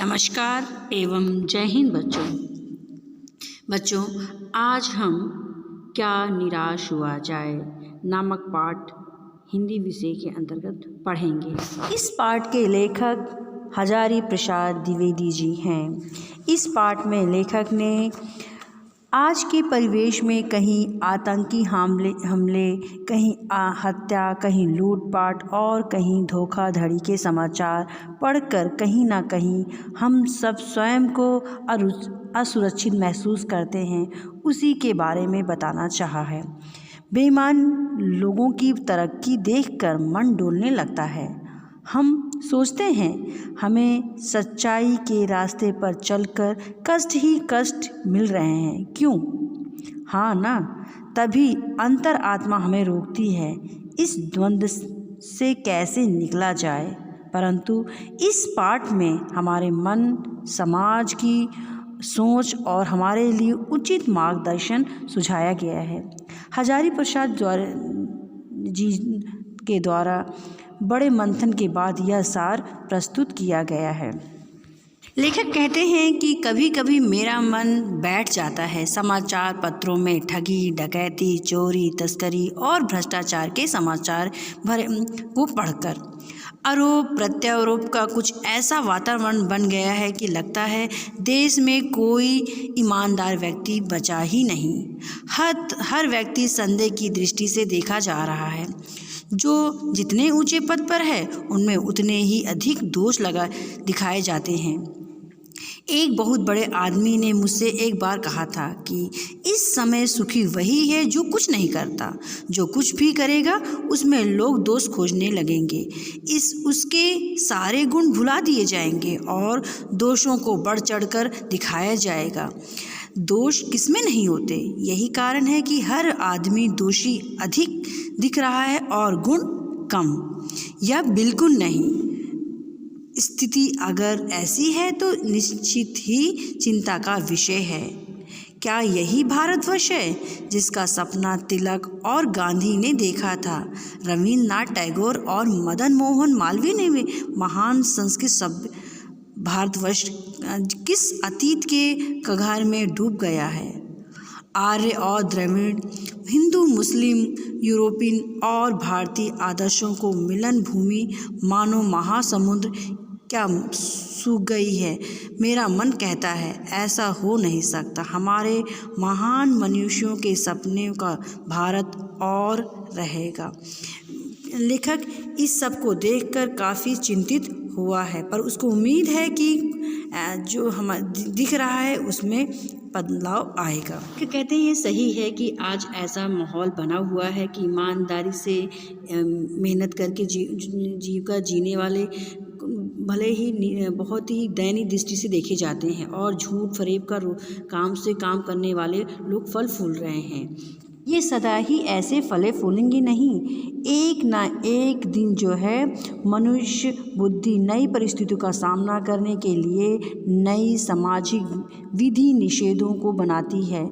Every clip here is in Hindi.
नमस्कार एवं जय हिंद बच्चों, आज हम क्या निराश हुआ जाए नामक पाठ हिंदी विषय के अंतर्गत पढ़ेंगे। इस पाठ के लेखक हजारी प्रसाद द्विवेदी जी हैं। इस पाठ में लेखक ने आज के परिवेश में कहीं आतंकी हमले, कहीं हत्या, कहीं लूटपाट और कहीं धोखाधड़ी के समाचार पढ़कर कहीं ना कहीं हम सब स्वयं को असुरक्षित महसूस करते हैं, उसी के बारे में बताना चाहा है। बेईमान लोगों की तरक्की देखकर मन डोलने लगता है। हम सोचते हैं हमें सच्चाई के रास्ते पर चलकर कष्ट ही कष्ट मिल रहे हैं, क्यों? हाँ ना, तभी अंतर आत्मा हमें रोकती है इस द्वंद्व से कैसे निकला जाए। परंतु इस पाठ में हमारे मन, समाज की सोच और हमारे लिए उचित मार्गदर्शन सुझाया गया है। हजारी प्रसाद जी के द्वारा बड़े मंथन के बाद यह सार प्रस्तुत किया गया है। लेखक कहते हैं कि कभी कभी मेरा मन बैठ जाता है समाचार पत्रों में ठगी, डकैती, चोरी, तस्करी और भ्रष्टाचार के समाचार भरे वो पढ़कर। आरोप प्रत्यारोप का कुछ ऐसा वातावरण बन गया है कि लगता है देश में कोई ईमानदार व्यक्ति बचा ही नहीं। हर व्यक्ति संदेह की दृष्टि से देखा जा रहा है। जो जितने ऊंचे पद पर है उनमें उतने ही अधिक दोष दिखाए जाते हैं। एक बहुत बड़े आदमी ने मुझसे एक बार कहा था कि इस समय सुखी वही है जो कुछ नहीं करता। जो कुछ भी करेगा उसमें लोग दोष खोजने लगेंगे, उसके सारे गुण भुला दिए जाएंगे और दोषों को बढ़ चढ़कर दिखाया जाएगा। दोष किसमें नहीं होते, यही कारण है कि हर आदमी दोषी अधिक दिख रहा है और गुण कम या बिल्कुल नहीं। स्थिति अगर ऐसी है तो निश्चित ही चिंता का विषय है। क्या यही भारतवर्ष है जिसका सपना तिलक और गांधी ने देखा था, रविन्द्रनाथ टैगोर और मदन मोहन मालवीय ने भी महान संस्कृत सभ्य भारतवर्ष किस अतीत के कगार में डूब गया है। आर्य और द्रविड़, हिंदू, मुस्लिम, यूरोपियन और भारतीय आदर्शों को मिलन भूमि मानो महासमुद्र क्या सूख गई है। मेरा मन कहता है ऐसा हो नहीं सकता। हमारे महान मनुष्यों के सपने का भारत और रहेगा। लेखक इस सब को देखकर काफ़ी चिंतित हुआ है, पर उसको उम्मीद है कि जो हम दिख रहा है उसमें बदलाव आएगा। कहते हैं ये सही है कि आज ऐसा माहौल बना हुआ है कि ईमानदारी से मेहनत करके जीविका जीने वाले भले ही बहुत ही दयनीय दृष्टि से देखे जाते हैं और झूठ फरेब का काम से काम करने वाले लोग फल फूल रहे हैं। ये सदा ही ऐसे फले फूलेंगे नहीं। एक ना एक दिन जो है मनुष्य बुद्धि नई परिस्थितियों का सामना करने के लिए नई सामाजिक विधि निषेधों को बनाती है।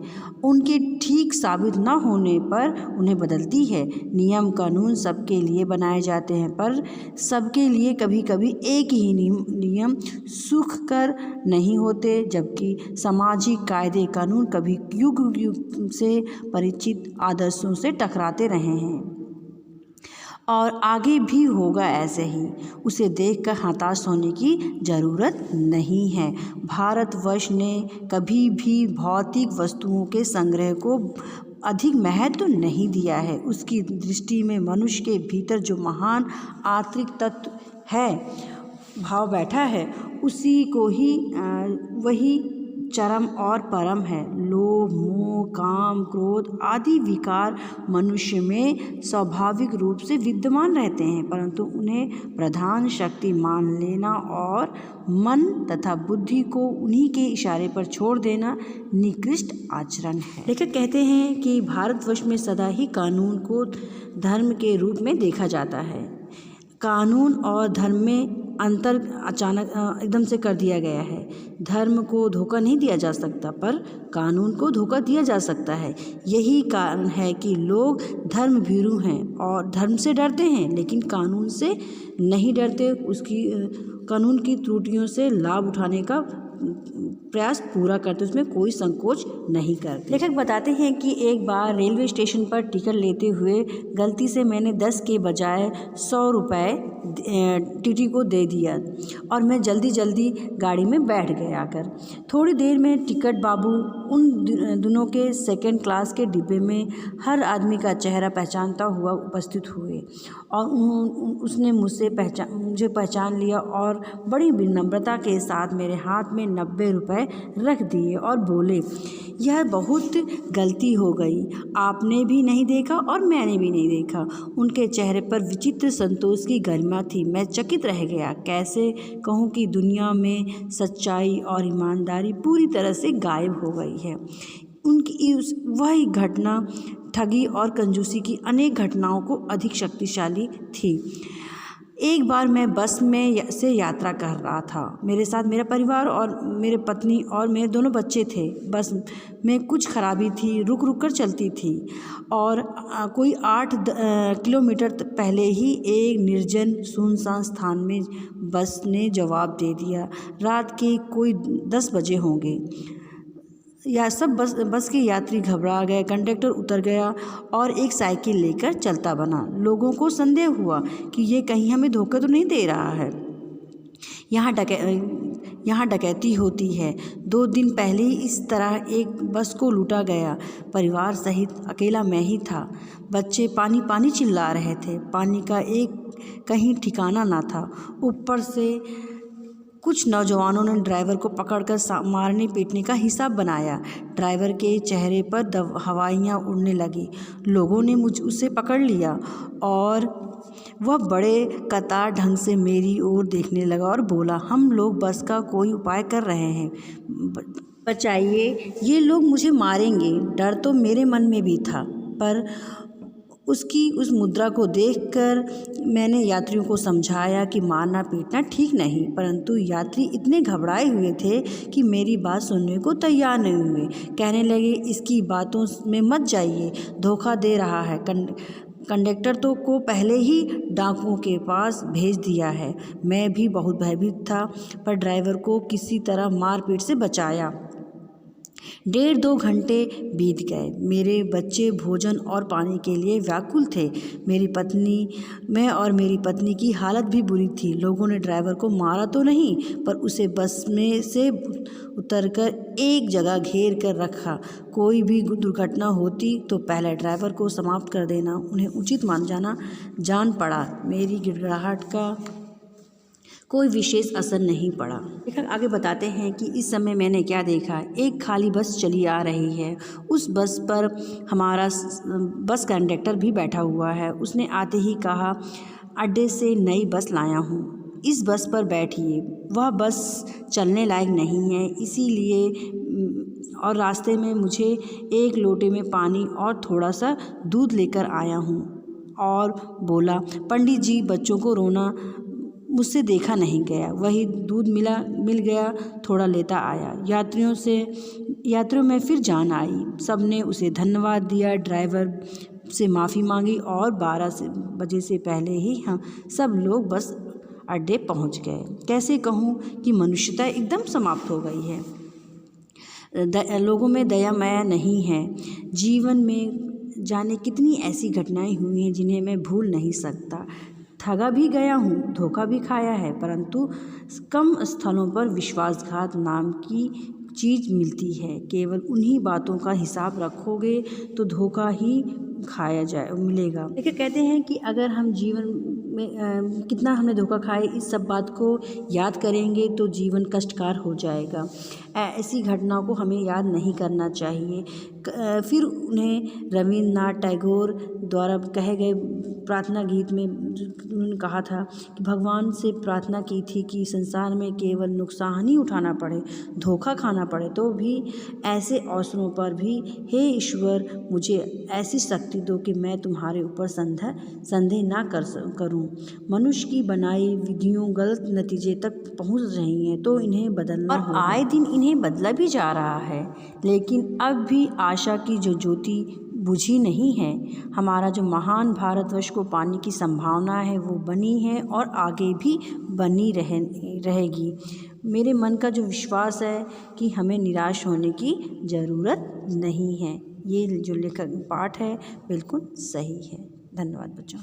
उनके ठीक साबित न होने पर उन्हें बदलती है। नियम कानून सबके लिए बनाए जाते हैं, पर सबके लिए कभी कभी एक ही नियम सुख कर नहीं होते, जबकि सामाजिक कायदे कानून कभी युग युग से परिचित आदर्शों से टकराते रहे हैं और आगे भी होगा ऐसे ही। उसे देखकर हताश होने की ज़रूरत नहीं है। भारतवर्ष ने कभी भी भौतिक वस्तुओं के संग्रह को अधिक महत्व नहीं दिया है। उसकी दृष्टि में मनुष्य के भीतर जो महान आंतरिक तत्व है, भाव बैठा है, उसी को ही वही चरम और परम है। लोभ, मोह, काम, क्रोध आदि विकार मनुष्य में स्वाभाविक रूप से विद्यमान रहते हैं, परंतु उन्हें प्रधान शक्ति मान लेना और मन तथा बुद्धि को उन्हीं के इशारे पर छोड़ देना निकृष्ट आचरण है। लेखक कहते हैं कि भारतवर्ष में सदा ही कानून को धर्म के रूप में देखा जाता है। कानून और धर्म में अंतर अचानक एकदम से कर दिया गया है। धर्म को धोखा नहीं दिया जा सकता, पर कानून को धोखा दिया जा सकता है। यही कारण है कि लोग धर्म भीरू हैं और धर्म से डरते हैं, लेकिन कानून से नहीं डरते। कानून की त्रुटियों से लाभ उठाने का प्रयास पूरा करते, उसमें कोई संकोच नहीं करते। लेखक बताते हैं कि एक बार रेलवे स्टेशन पर टिकट लेते हुए गलती से मैंने 10 के बजाय 100 रुपये टीटी को दे दिया और मैं जल्दी गाड़ी में बैठ गया आकर। थोड़ी देर में टिकट बाबू उन दोनों के सेकंड क्लास के डिब्बे में हर आदमी का चेहरा पहचानता हुआ उपस्थित हुए और उसने मुझे पहचान लिया और बड़ी विनम्रता के साथ मेरे हाथ में 90 रुपये रख दिए और बोले, यह बहुत गलती हो गई, आपने भी नहीं देखा और मैंने भी नहीं देखा। उनके चेहरे पर विचित्र संतोष की गरिमा थी। मैं चकित रह गया। कैसे कहूँ कि दुनिया में सच्चाई और ईमानदारी पूरी तरह से गायब हो गई है। उनकी वही घटना ठगी और कंजूसी की अनेक घटनाओं को अधिक शक्तिशाली थी। एक बार मैं बस में से यात्रा कर रहा था। मेरे साथ मेरा परिवार और मेरे पत्नी और मेरे दोनों बच्चे थे। बस में कुछ खराबी थी, रुक रुक कर चलती थी और कोई 8 किलोमीटर पहले ही एक निर्जन सुनसान स्थान में बस ने जवाब दे दिया। रात के कोई 10 बजे होंगे। या सब बस के यात्री घबरा गए। कंडक्टर उतर गया और एक साइकिल लेकर चलता बना। लोगों को संदेह हुआ कि ये कहीं हमें धोखा तो नहीं दे रहा है। यहाँ डकैती होती है। 2 दिन पहले ही इस तरह एक बस को लूटा गया। परिवार सहित अकेला मैं ही था। बच्चे पानी पानी चिल्ला रहे थे। पानी का एक कहीं ठिकाना ना था। ऊपर से कुछ नौजवानों ने ड्राइवर को पकड़कर मारने पीटने का हिसाब बनाया। ड्राइवर के चेहरे पर हवाइयाँ उड़ने लगी। लोगों ने उसे पकड़ लिया और वह बड़े कतार ढंग से मेरी ओर देखने लगा और बोला, हम लोग बस का कोई उपाय कर रहे हैं, बचाइए, ये लोग मुझे मारेंगे। डर तो मेरे मन में भी था, पर उसकी उस मुद्रा को देखकर मैंने यात्रियों को समझाया कि मारना पीटना ठीक नहीं, परंतु यात्री इतने घबराए हुए थे कि मेरी बात सुनने को तैयार नहीं हुए। कहने लगे, इसकी बातों में मत जाइए, धोखा दे रहा है। कंडक्टर को पहले ही डाकुओं के पास भेज दिया है। मैं भी बहुत भयभीत था, पर ड्राइवर को किसी तरह मारपीट से बचाया। 1.5-2 घंटे बीत गए। मेरे बच्चे भोजन और पानी के लिए व्याकुल थे। मैं और मेरी पत्नी की हालत भी बुरी थी। लोगों ने ड्राइवर को मारा तो नहीं, पर उसे बस में से उतरकर एक जगह घेर कर रखा। कोई भी दुर्घटना होती तो पहले ड्राइवर को समाप्त कर देना उन्हें उचित जान पड़ा। मेरी गिड़गिड़ाहट का कोई विशेष असर नहीं पड़ा। लेखक आगे बताते हैं कि इस समय मैंने क्या देखा। एक खाली बस चली आ रही है। उस बस पर हमारा बस कंडक्टर भी बैठा हुआ है। उसने आते ही कहा, अड्डे से नई बस लाया हूँ, इस बस पर बैठिए। वह बस चलने लायक नहीं है, इसीलिए और रास्ते में मुझे एक लोटे में पानी और थोड़ा सा दूध लेकर आया हूँ। और बोला, पंडित जी, बच्चों को रोना मुझसे देखा नहीं गया। वही दूध मिल गया, थोड़ा लेता आया। यात्रियों में फिर जान आई। सबने उसे धन्यवाद दिया। ड्राइवर से माफ़ी मांगी और 12 बजे से पहले ही हम सब लोग बस अड्डे पहुंच गए। कैसे कहूँ कि मनुष्यता एकदम समाप्त हो गई है। लोगों में दया माया नहीं है। जीवन में जाने कितनी ऐसी घटनाएं हुई हैं जिन्हें मैं भूल नहीं सकता। ठगा भी गया हूँ, धोखा भी खाया है, परंतु कम स्थलों पर विश्वासघात नाम की चीज़ मिलती है। केवल उन्हीं बातों का हिसाब रखोगे तो धोखा ही मिलेगा। लेकिन कहते हैं कि अगर हम जीवन में कितना हमने धोखा खाए, इस सब बात को याद करेंगे तो जीवन कष्टकार हो जाएगा। ऐसी घटनाओं को हमें याद नहीं करना चाहिए। फिर उन्हें रविन्द्रनाथ टैगोर द्वारा कहे गए प्रार्थना गीत में उन्होंने कहा था कि भगवान से प्रार्थना की थी कि संसार में केवल नुकसान ही उठाना पड़े, धोखा खाना पड़े तो भी ऐसे अवसरों पर भी हे ईश्वर, मुझे ऐसी शक्ति दो कि मैं तुम्हारे ऊपर संदेह ना करूं। मनुष्य की बनाई विधियों गलत नतीजे तक पहुंच रही हैं तो इन्हें बदलना होगा। आए दिन इन्हें बदला भी जा रहा है, लेकिन अब भी आशा की जो ज्योति बुझी नहीं है। हमारा जो महान भारतवर्ष को पाने की संभावना है वो बनी है और आगे भी बनी रहेगी। मेरे मन का जो विश्वास है कि हमें निराश होने की ज़रूरत नहीं है। ये जो लेखक पाठ है बिल्कुल सही है। धन्यवाद बच्चों।